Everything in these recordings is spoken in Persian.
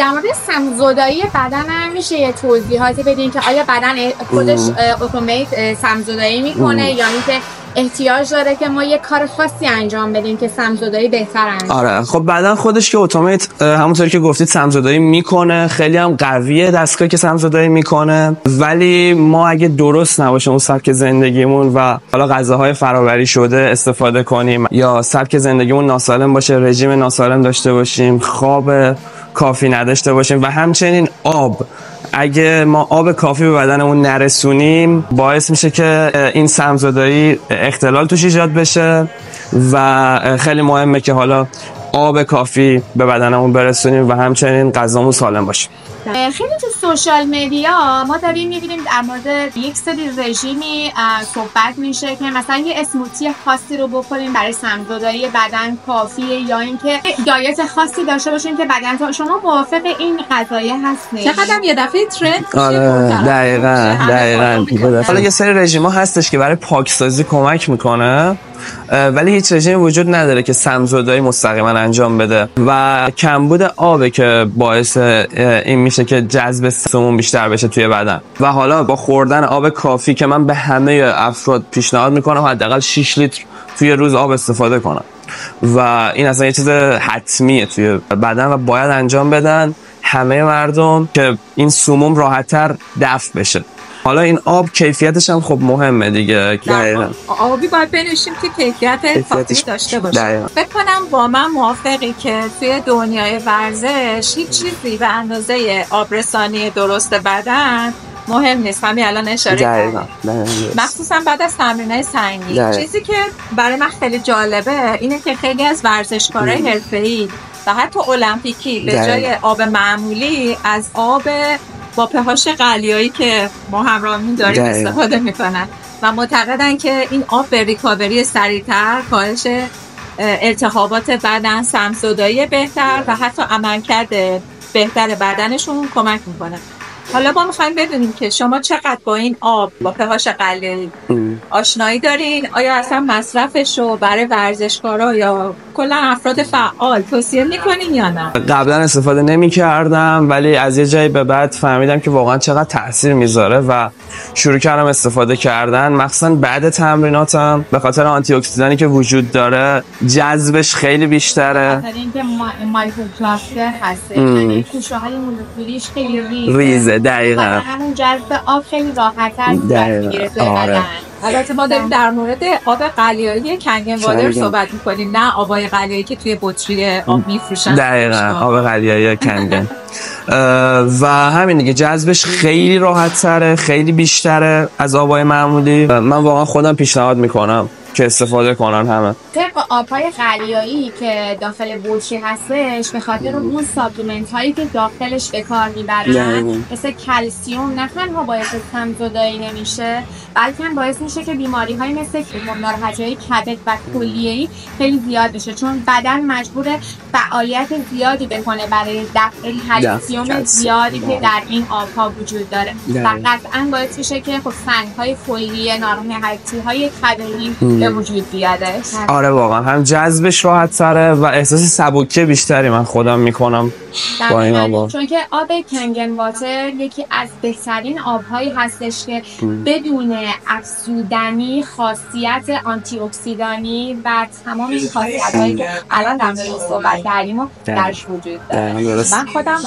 در مورد سم‌زدایی بدن هم میشه یه توضیحاتی بدین که آیا بدن خودش اتومات سم‌زدایی میکنه یا اینکه احتیاج داره که ما یه کار خاصی انجام بدیم که سم‌زدایی بهتر انجام؟ آره خب بدن خودش که اتومات همونطوری که گفتید سم‌زدایی میکنه، خیلی هم قویه دستگاهی که سم‌زدایی میکنه، ولی ما اگه درست نباشه اون سبک زندگیمون و حالا غذاهای فرآوری شده استفاده کنیم یا سبک زندگیمون ناسالم باشه، رژیم ناسالم داشته باشیم، خواب کافی نداشته باشیم و همچنین آب، اگه ما آب کافی به بدنمون نرسونیم باعث میشه که این سم‌زدایی اختلال توش ایجاد بشه و خیلی مهمه که حالا آب کافی به بدنمون برسونیم و همچنین غذامون سالم باشه. خیلی تو سوشال مدیا ما داریم می‌بینیم در مورد یک سری رژیمی صحبت میشه که مثلا یه اسموتی خاصی رو بخوریم برای سم‌زدایی بدن کافیه یا اینکه دایت خاصی داشته باشیم که بدن شما موافق این قضایه هستین؟ چقدر یه دفعه ترند آره دقیقاً. حالا یه سری رژیم‌ها هستش که برای پاکسازی کمک میکنه ولی هیچ رژیمی وجود نداره که سم‌زدایی مستقیما انجام بده و کمبود آبه که باعث این میشه که جذب سموم بیشتر بشه توی بدن و حالا با خوردن آب کافی که من به همه افراد پیشنهاد میکنم حداقل 6 لیتر توی روز آب استفاده کنم و این اصلا یه چیز حتمیه توی بدن و باید انجام بدن همه مردم که این سموم راحت‌تر دفع بشه. حالا این آب کیفیتش هم خب مهمه دیگه. آبی باید بنوشیم که کیفیت کافی داشته باشه. فکر کنم با من موافقی که توی دنیای ورزش هیچ چیزی به اندازه آبرسانی درست بدن مهم نیست. همین الان اشاره کردم مخصوصا بعد از تمرینای سنگین. چیزی که برای من خیلی جالبه اینه که خیلی از ورزشکارای حرفه‌ای و حتی المپیکی به جای آب معمولی از آب با pH قلیایی که ما همراهمون داریم استفاده میکنن و معتقدن که این آب به ریکاوری سریعتر، کاهش التهابات بدن، سم‌زدایی بهتر و حتی عملکرد بهتر بدنشون کمک میکنه. حالا ما میخوایم بدونیم که شما چقدر با این آب با pH قلیایی آشنایی دارین؟ آیا اصلا مصرفش رو برای ورزشکارا یا کلا افراد فعال توصیه میکنین یا نه؟ قبلا استفاده نمی‌کردم ولی از یه جایی به بعد فهمیدم که واقعا چقدر تاثیر میذاره و شروع کردم استفاده کردن، مخصوصا بعد تمریناتم به خاطر آنتی اکسیدانی که وجود داره جذبش خیلی بیشتره. خاطر اینکه مایکروپلاستر هست، یعنی کوشه‌های مولکولیش خیلی ریزه. دقیقاً. همون جذب آب خیلی راحت‌تر میگیره توی بدن. البته ما داریم در مورد آب قلیایی کنگن وادر صحبت میکنیم، نه آبای قلیایی که توی بطری آب میفروشن. دقیقاً آب قلیایی کنگن و همین دیگه جذبش خیلی راحت تره، خیلی بیشتره از آبای معمولی. من واقعا خودم پیشنهاد میکنم که استفاده کنن همه. طبق آبهای قلیایی که داخل بطری هستش به خاطر اون ساپلمنت هایی که داخلش به کار میبرن مثل کلسیوم نه تنها باعث سم‌زدایی نمیشه بلکه باعث میشه که بیماری های مثل ناراحتی‌های کبد و کلیه‌ای خیلی زیاد بشه، چون بدن مجبور فعالیت زیادی بکنه برای دفع کلسیوم زیادی که در این آبها وجود داره و قطعاً باعث میشه که خب سنگ‌های کلیه، ناراحتی‌های کبدی به وجود بیاده. آره واقعا هم جذبش راحت تره و احساس سبکی بیشتری من خودم میکنم با این آب، چون که آب کنگن واتر یکی از بهترین آبهایی هستش که بدون افزودنی خاصیت آنتی اکسیدانی و تمام این خاصیت‌هایی که الان در موردش صحبت کردیم و درش وجود داره. من خودم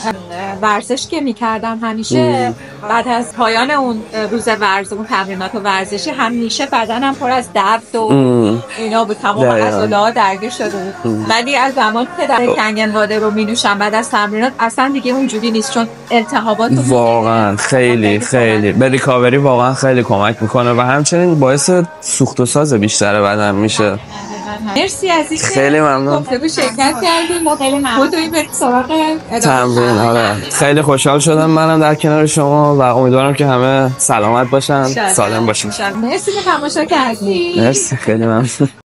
ورزش که میکردم همیشه بعد از پایان اون روز ورزش، اون تمرینات ورزشی همیشه بدنم پر از درد و اینا بود، تمام عضله‌ها درگیر شده بود. ولی از زمان که در کنگن وادر رو می‌نوشم بعد از تمرینات اصلا دیگه اونجوری نیست، چون التهابات واقعا خیلی به ریکاوری واقعا خیلی کمک میکنه و همچنین باعث سوخت و ساز بیشتر بدن میشه. مرسی از اینکه خیلی ممنون گفتگو شرکت کردیم. ما خیلی ممنون. بریم سراغ تمرین. آره خیلی خوشحال شدم منم در کنار شما و امیدوارم که همه سلامت باشن، سالم باشن. مرسی که تماشا کردید. مرسی خیلی ممنون.